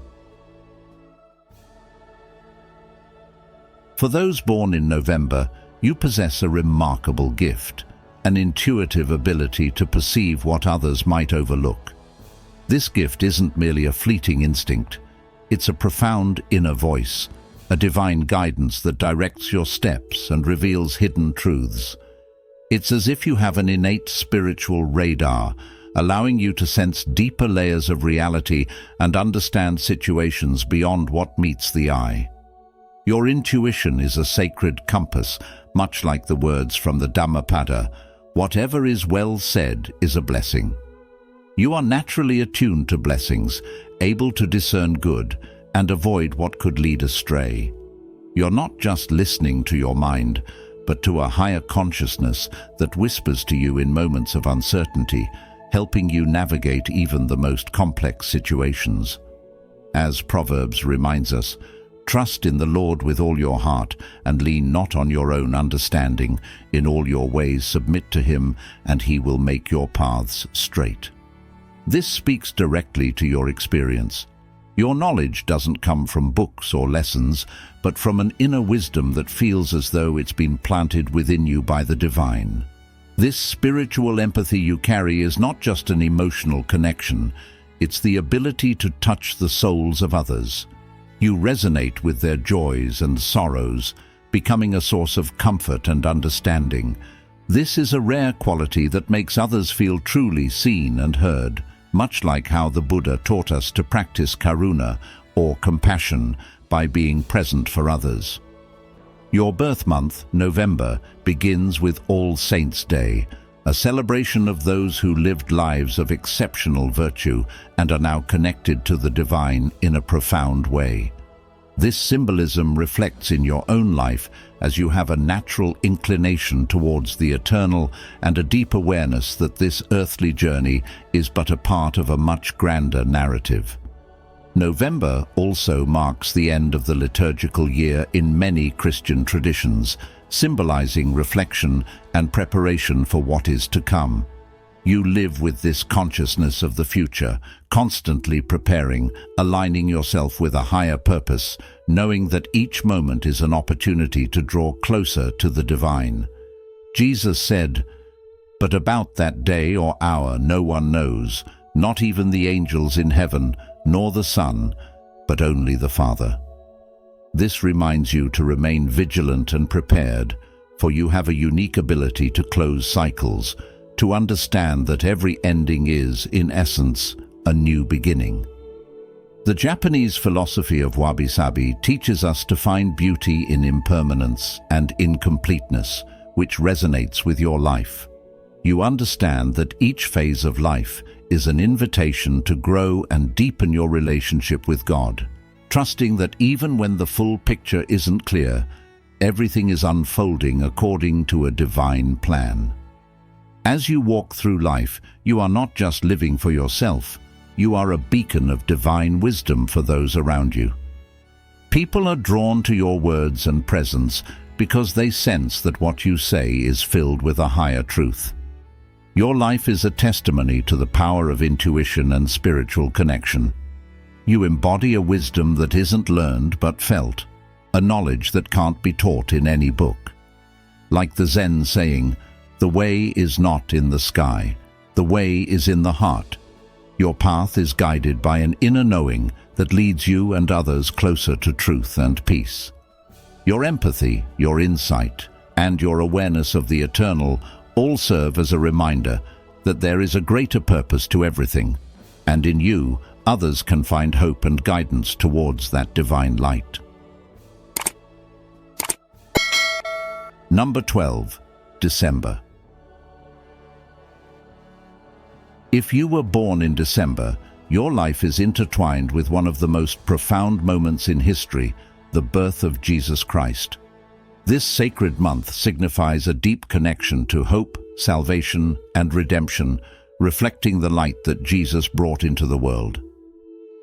For those born in November, you possess a remarkable gift, an intuitive ability to perceive what others might overlook. This gift isn't merely a fleeting instinct, it's a profound inner voice, a divine guidance that directs your steps and reveals hidden truths. It's as if you have an innate spiritual radar, allowing you to sense deeper layers of reality and understand situations beyond what meets the eye. Your intuition is a sacred compass, much like the words from the Dhammapada, "Whatever is well said is a blessing." You are naturally attuned to blessings, able to discern good and avoid what could lead astray. You're not just listening to your mind, but to a higher consciousness that whispers to you in moments of uncertainty, helping you navigate even the most complex situations. As Proverbs reminds us, "Trust in the Lord with all your heart, and lean not on your own understanding. In all your ways submit to him, and he will make your paths straight." This speaks directly to your experience. Your knowledge doesn't come from books or lessons, but from an inner wisdom that feels as though it's been planted within you by the divine. This spiritual empathy you carry is not just an emotional connection, it's the ability to touch the souls of others. You resonate with their joys and sorrows, becoming a source of comfort and understanding. This is a rare quality that makes others feel truly seen and heard, much like how the Buddha taught us to practice karuna, or compassion, by being present for others. Your birth month, November, begins with All Saints' Day, a celebration of those who lived lives of exceptional virtue and are now connected to the divine in a profound way. This symbolism reflects in your own life as you have a natural inclination towards the eternal and a deep awareness that this earthly journey is but a part of a much grander narrative. November also marks the end of the liturgical year in many Christian traditions, symbolizing reflection and preparation for what is to come. You live with this consciousness of the future, constantly preparing, aligning yourself with a higher purpose, knowing that each moment is an opportunity to draw closer to the divine. Jesus said, "But about that day or hour no one knows, not even the angels in heaven, nor the Son, but only the Father." This reminds you to remain vigilant and prepared, for you have a unique ability to close cycles, to understand that every ending is, in essence, a new beginning. The Japanese philosophy of wabi-sabi teaches us to find beauty in impermanence and incompleteness, which resonates with your life. You understand that each phase of life is an invitation to grow and deepen your relationship with God, trusting that even when the full picture isn't clear, everything is unfolding according to a divine plan. As you walk through life, you are not just living for yourself, you are a beacon of divine wisdom for those around you. People are drawn to your words and presence because they sense that what you say is filled with a higher truth. Your life is a testimony to the power of intuition and spiritual connection. You embody a wisdom that isn't learned but felt, a knowledge that can't be taught in any book. Like the Zen saying, "The way is not in the sky, the way is in the heart." Your path is guided by an inner knowing that leads you and others closer to truth and peace. Your empathy, your insight, and your awareness of the eternal all serve as a reminder that there is a greater purpose to everything, and in you, others can find hope and guidance towards that divine light. Number 12. December. If you were born in December, your life is intertwined with one of the most profound moments in history, the birth of Jesus Christ. This sacred month signifies a deep connection to hope, salvation, and redemption, reflecting the light that Jesus brought into the world.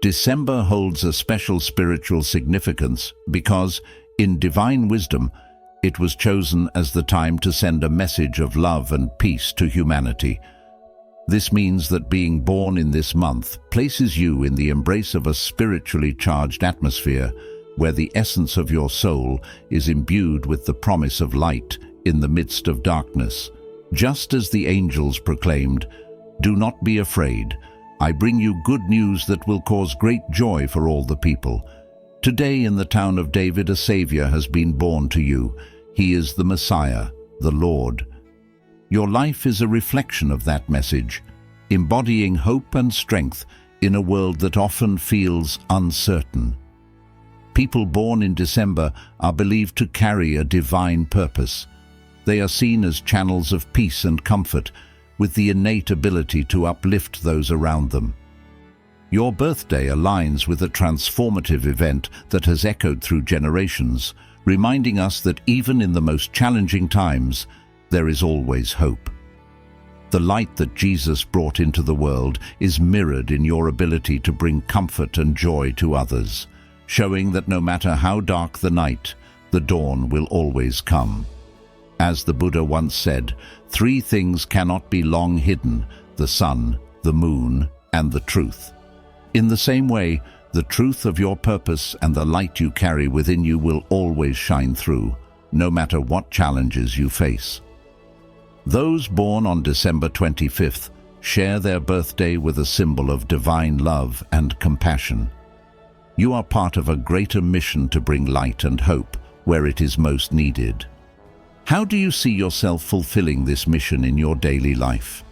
December holds a special spiritual significance because, in divine wisdom, it was chosen as the time to send a message of love and peace to humanity. This means that being born in this month places you in the embrace of a spiritually charged atmosphere where the essence of your soul is imbued with the promise of light in the midst of darkness. Just as the angels proclaimed, "Do not be afraid. I bring you good news that will cause great joy for all the people. Today in the town of David a Savior has been born to you. He is the Messiah, the Lord." Your life is a reflection of that message, embodying hope and strength in a world that often feels uncertain. People born in December are believed to carry a divine purpose. They are seen as channels of peace and comfort, with the innate ability to uplift those around them. Your birthday aligns with a transformative event that has echoed through generations, reminding us that even in the most challenging times, there is always hope. The light that Jesus brought into the world is mirrored in your ability to bring comfort and joy to others, showing that no matter how dark the night, the dawn will always come. As the Buddha once said, 3 things cannot be long hidden: the sun, the moon, and the truth. In the same way, the truth of your purpose and the light you carry within you will always shine through, no matter what challenges you face. Those born on December 25th share their birthday with a symbol of divine love and compassion. You are part of a greater mission to bring light and hope where it is most needed. How do you see yourself fulfilling this mission in your daily life?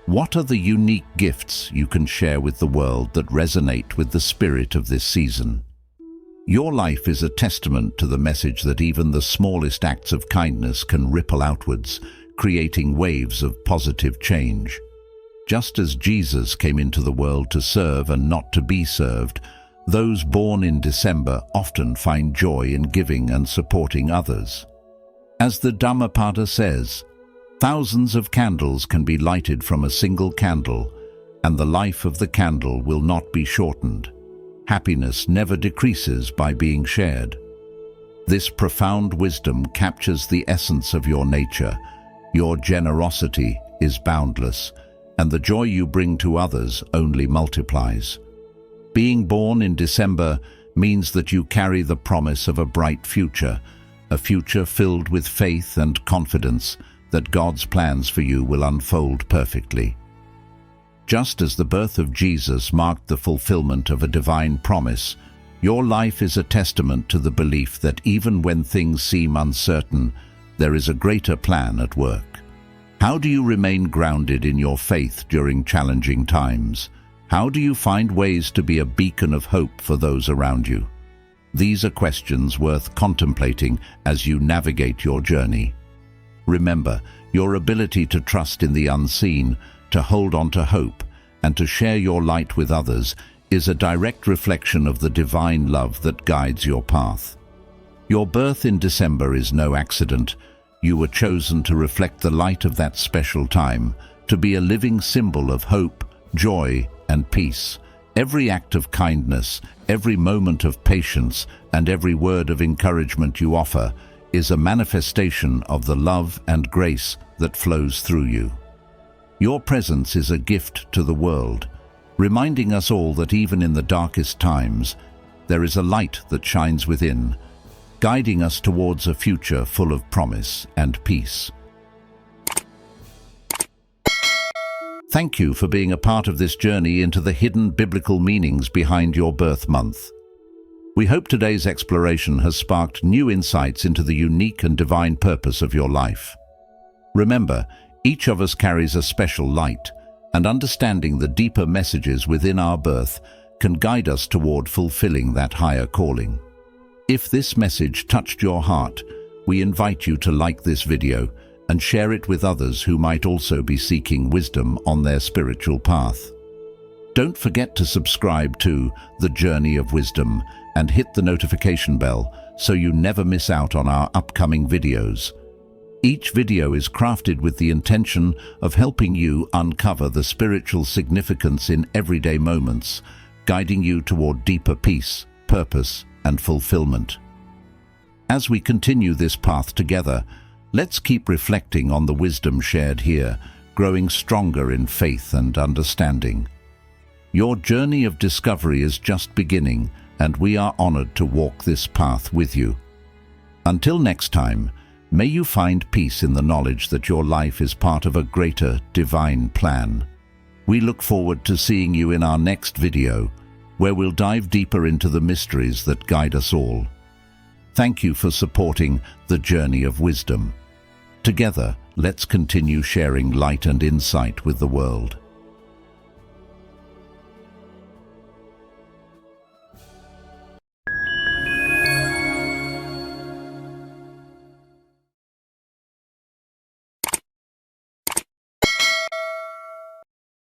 What are the unique gifts you can share with the world that resonate with the spirit of this season? Your life is a testament to the message that even the smallest acts of kindness can ripple outwards, creating waves of positive change. Just as Jesus came into the world to serve and not to be served, those born in December often find joy in giving and supporting others. As the Dhammapada says, thousands of candles can be lighted from a single candle, and the life of the candle will not be shortened. Happiness never decreases by being shared. This profound wisdom captures the essence of your nature. Your generosity is boundless, and the joy you bring to others only multiplies. Being born in December means that you carry the promise of a bright future, a future filled with faith and confidence that God's plans for you will unfold perfectly. Just as the birth of Jesus marked the fulfillment of a divine promise, your life is a testament to the belief that even when things seem uncertain, there is a greater plan at work. How do you remain grounded in your faith during challenging times? How do you find ways to be a beacon of hope for those around you? These are questions worth contemplating as you navigate your journey. Remember, your ability to trust in the unseen, to hold on to hope, and to share your light with others is a direct reflection of the divine love that guides your path. Your birth in December is no accident. You were chosen to reflect the light of that special time, to be a living symbol of hope, joy, and peace. Every act of kindness, every moment of patience, and every word of encouragement you offer is a manifestation of the love and grace that flows through you. Your presence is a gift to the world, reminding us all that even in the darkest times, there is a light that shines within, guiding us towards a future full of promise and peace. Thank you for being a part of this journey into the hidden biblical meanings behind your birth month. We hope today's exploration has sparked new insights into the unique and divine purpose of your life. Remember, each of us carries a special light, and understanding the deeper messages within our birth can guide us toward fulfilling that higher calling. If this message touched your heart, we invite you to like this video and share it with others who might also be seeking wisdom on their spiritual path. Don't forget to subscribe to The Journey of Wisdom and hit the notification bell so you never miss out on our upcoming videos. Each video is crafted with the intention of helping you uncover the spiritual significance in everyday moments, guiding you toward deeper peace, purpose, and fulfillment. As we continue this path together, let's keep reflecting on the wisdom shared here, growing stronger in faith and understanding. Your journey of discovery is just beginning, and we are honored to walk this path with you. Until next time, may you find peace in the knowledge that your life is part of a greater divine plan. We look forward to seeing you in our next video, where we'll dive deeper into the mysteries that guide us all. Thank you for supporting The Journey of Wisdom. Together, let's continue sharing light and insight with the world.